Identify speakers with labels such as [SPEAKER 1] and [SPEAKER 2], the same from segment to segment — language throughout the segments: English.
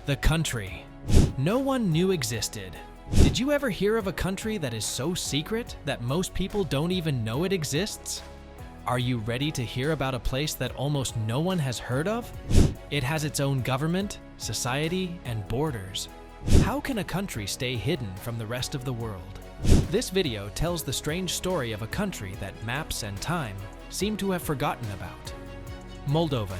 [SPEAKER 1] The country no one knew existed. Did you ever hear of a country that is so secret that most people don't even know it exists? Are you ready to hear about a place that almost no one has heard of? It has its own government, society, and borders. How can a country stay hidden from the rest of the world? This video tells the strange story of a country that maps and time seem to have forgotten about. Moldova.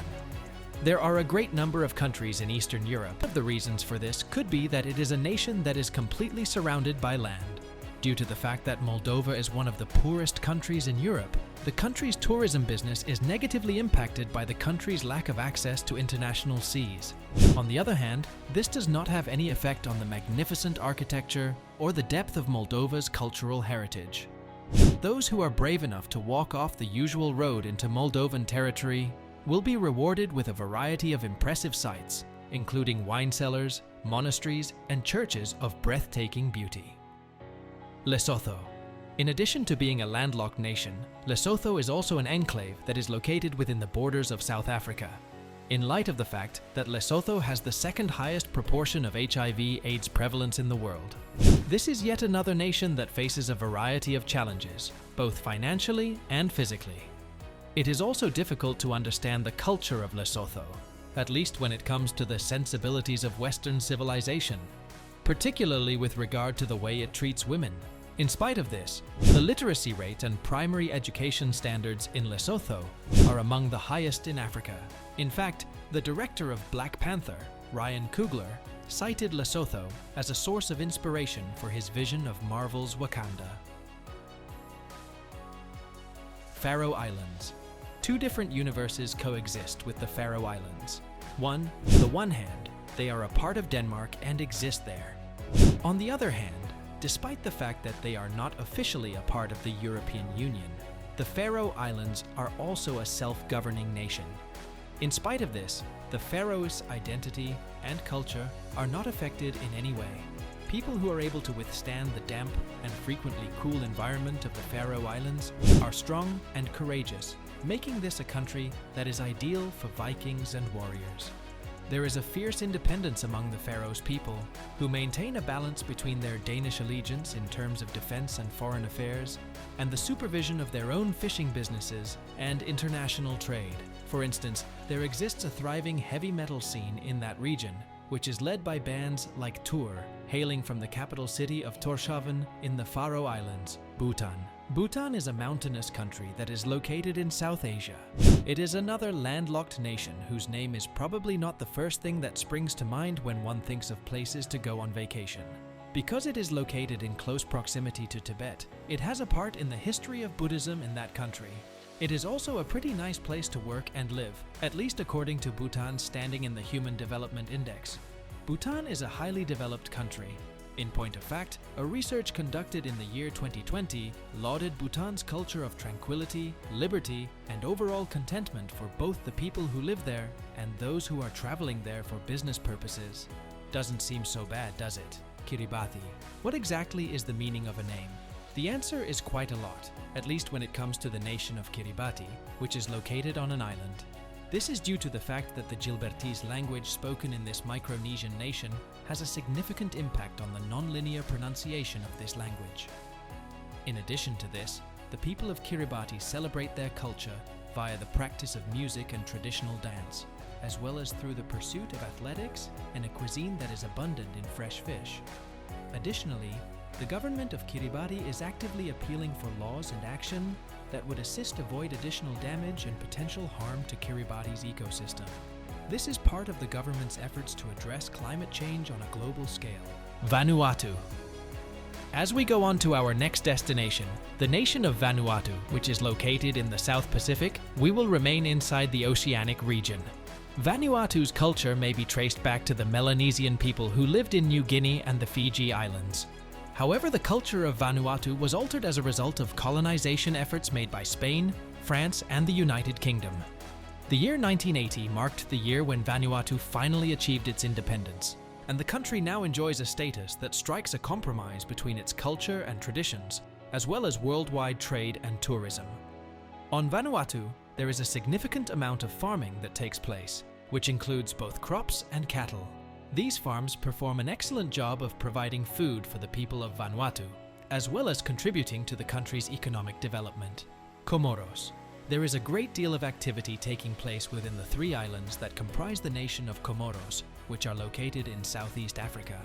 [SPEAKER 1] There are a great number of countries in Eastern Europe. One of the reasons for this could be that it is a nation that is completely surrounded by land. Due to the fact that Moldova is one of the poorest countries in Europe, the country's tourism business is negatively impacted by the country's lack of access to international seas. On the other hand, this does not have any effect on the magnificent architecture or the depth of Moldova's cultural heritage. Those who are brave enough to walk off the usual road into Moldovan territory will be rewarded with a variety of impressive sights, including wine cellars, monasteries, and churches of breathtaking beauty. Lesotho. In addition to being a landlocked nation, Lesotho is also an enclave that is located within the borders of South Africa. In light of the fact that Lesotho has the second highest proportion of HIV/AIDS prevalence in the world, this is yet another nation that faces a variety of challenges, both financially and physically. It is also difficult to understand the culture of Lesotho, at least when it comes to the sensibilities of Western civilization, particularly with regard to the way it treats women. In spite of this, the literacy rate and primary education standards in Lesotho are among the highest in Africa. In fact, the director of Black Panther, Ryan Coogler, cited Lesotho as a source of inspiration for his vision of Marvel's Wakanda. Faroe Islands. Two different universes coexist with the Faroe Islands. On the one hand, they are a part of Denmark and exist there. On the other hand, despite the fact that they are not officially a part of the European Union, the Faroe Islands are also a self-governing nation. In spite of this, the Faroese identity and culture are not affected in any way. People who are able to withstand the damp and frequently cool environment of the Faroe Islands are strong and courageous, making this a country that is ideal for Vikings and warriors. There is a fierce independence among the Faroes people, who maintain a balance between their Danish allegiance in terms of defense and foreign affairs, and the supervision of their own fishing businesses and international trade. For instance, there exists a thriving heavy metal scene in that region, which is led by bands like Tur, hailing from the capital city of Tórshavn in the Faroe Islands, Bhutan. Bhutan is a mountainous country that is located in South Asia. It is another landlocked nation whose name is probably not the first thing that springs to mind when one thinks of places to go on vacation. Because it is located in close proximity to Tibet, it has a part in the history of Buddhism in that country. It is also a pretty nice place to work and live, at least according to Bhutan's standing in the Human Development Index. Bhutan is a highly developed country. In point of fact, a research conducted in the year 2020 lauded Bhutan's culture of tranquility, liberty, and overall contentment for both the people who live there and those who are traveling there for business purposes. Doesn't seem so bad, does it? Kiribati. What exactly is the meaning of a name? The answer is quite a lot, at least when it comes to the nation of Kiribati, which is located on an island. This is due to the fact that the Gilbertese language spoken in this Micronesian nation has a significant impact on the non-linear pronunciation of this language. In addition to this, the people of Kiribati celebrate their culture via the practice of music and traditional dance, as well as through the pursuit of athletics and a cuisine that is abundant in fresh fish. Additionally, the government of Kiribati is actively appealing for laws and action that would assist avoid additional damage and potential harm to Kiribati's ecosystem. This is part of the government's efforts to address climate change on a global scale. Vanuatu. As we go on to our next destination, the nation of Vanuatu, which is located in the South Pacific, we will remain inside the oceanic region. Vanuatu's culture may be traced back to the Melanesian people who lived in New Guinea and the Fiji Islands. However, the culture of Vanuatu was altered as a result of colonization efforts made by Spain, France, and the United Kingdom. The year 1980 marked the year when Vanuatu finally achieved its independence, and the country now enjoys a status that strikes a compromise between its culture and traditions, as well as worldwide trade and tourism. On Vanuatu, there is a significant amount of farming that takes place, which includes both crops and cattle. These farms perform an excellent job of providing food for the people of Vanuatu, as well as contributing to the country's economic development. Comoros. There is a great deal of activity taking place within the 3 islands that comprise the nation of Comoros, which are located in Southeast Africa.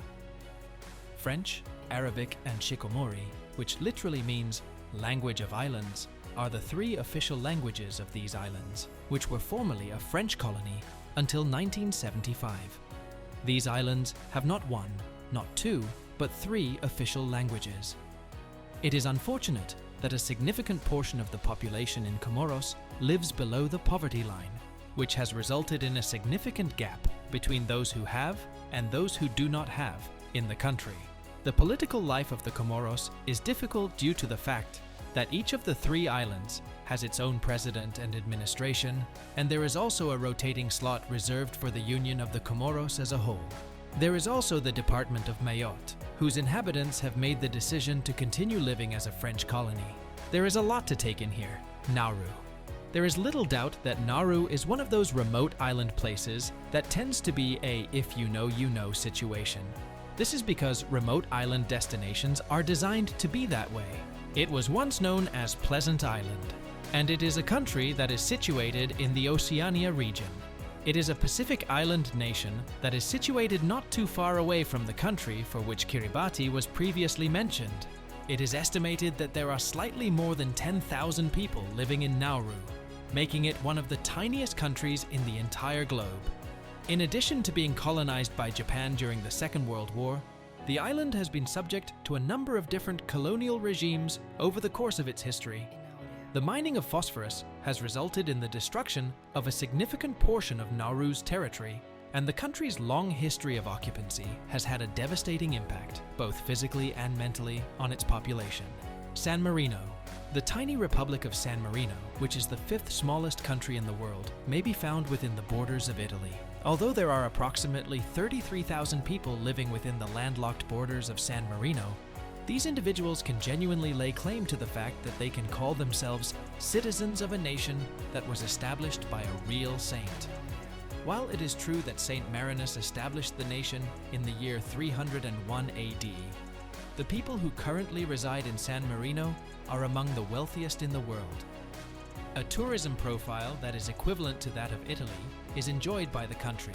[SPEAKER 1] French, Arabic, and Shikomori, which literally means language of islands, are the 3 official languages of these islands, which were formerly a French colony until 1975. These islands have not 1, not 2, but 3 official languages. It is unfortunate that a significant portion of the population in Comoros lives below the poverty line, which has resulted in a significant gap between those who have and those who do not have in the country. The political life of the Comoros is difficult due to the fact that each of the 3 islands has its own president and administration, and there is also a rotating slot reserved for the Union of the Comoros as a whole. There is also the Department of Mayotte, whose inhabitants have made the decision to continue living as a French colony. There is a lot to take in here. Nauru. There is little doubt that Nauru is one of those remote island places that tends to be a if you know situation. This is because remote island destinations are designed to be that way. It was once known as Pleasant Island, and it is a country that is situated in the Oceania region. It is a Pacific island nation that is situated not too far away from the country for which Kiribati was previously mentioned. It is estimated that there are slightly more than 10,000 people living in Nauru, making it one of the tiniest countries in the entire globe. In addition to being colonized by Japan during the Second World War, the island has been subject to a number of different colonial regimes over the course of its history. The mining of phosphorus has resulted in the destruction of a significant portion of Nauru's territory, and the country's long history of occupancy has had a devastating impact, both physically and mentally, on its population. San Marino. The tiny Republic of San Marino, which is the 5th smallest country in the world, may be found within the borders of Italy. Although there are approximately 33,000 people living within the landlocked borders of San Marino, these individuals can genuinely lay claim to the fact that they can call themselves citizens of a nation that was established by a real saint. While it is true that Saint Marinus established the nation in the year 301 AD, the people who currently reside in San Marino are among the wealthiest in the world. A tourism profile that is equivalent to that of Italy is enjoyed by the country,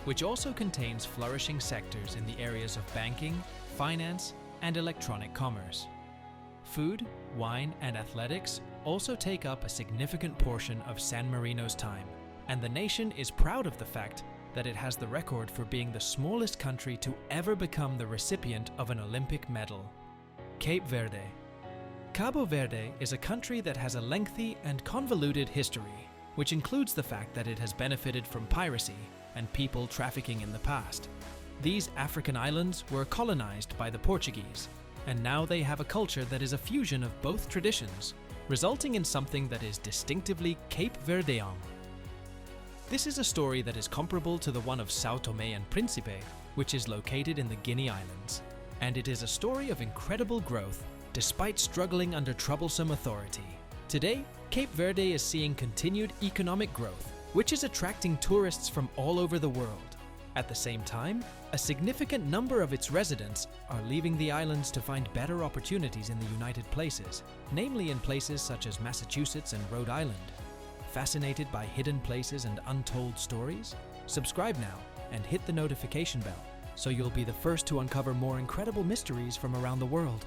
[SPEAKER 1] which also contains flourishing sectors in the areas of banking, finance, and electronic commerce. Food, wine, and athletics also take up a significant portion of San Marino's time, and the nation is proud of the fact that it has the record for being the smallest country to ever become the recipient of an Olympic medal. Cape Verde. Cabo Verde is a country that has a lengthy and convoluted history, which includes the fact that it has benefited from piracy and people trafficking in the past. These African islands were colonized by the Portuguese, and now they have a culture that is a fusion of both traditions, resulting in something that is distinctively Cape Verdean. This is a story that is comparable to the one of São Tomé and Príncipe, which is located in the Guinea Islands, and it is a story of incredible growth despite struggling under troublesome authority. Today, Cape Verde is seeing continued economic growth, which is attracting tourists from all over the world. At the same time, a significant number of its residents are leaving the islands to find better opportunities in the United Places, namely in places such as Massachusetts and Rhode Island. Fascinated by hidden places and untold stories? Subscribe now and hit the notification bell so you'll be the first to uncover more incredible mysteries from around the world.